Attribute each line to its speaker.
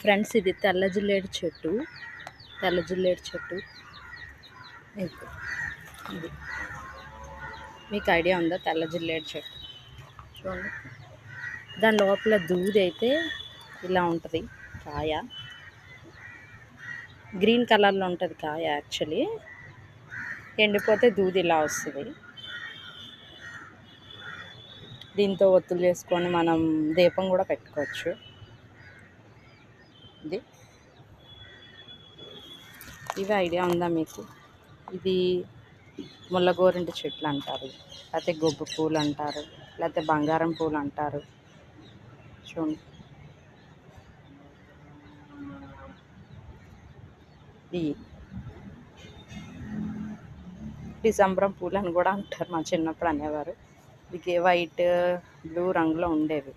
Speaker 1: Friends, ఇది తెల్ల జిల్లేడు చెట్టు. ఇది మీకు ఐడియా ఉందా? తెల్ల జిల్లేడు చెట్టు చూడండి. దాని లోపల దూది అయితే ఇలా ఉంటుంది. కాయ గ్రీన్ కలర్లో ఉంటుంది. కాయ యాక్చువల్లీ ఎండిపోతే దూది ఇలా వస్తుంది. దీంతో ఒత్తులు చేసుకొని మనం దీపం కూడా పెట్టుకోవచ్చు. ఇవి ఐడియా ఉందా మీకు? ఇది ముల్లగోరింటి చెట్లు అంటారు, లేకపోతే గొబ్బు పూలు అంటారు, లేకపోతే బంగారం పూలు అంటారు. చూడండి, ఈ డిసెంబరం పూలు అని కూడా అంటారు. మా చిన్నప్పుడు అనేవారు. ఇది వైట్ బ్లూ రంగులో ఉండేవి.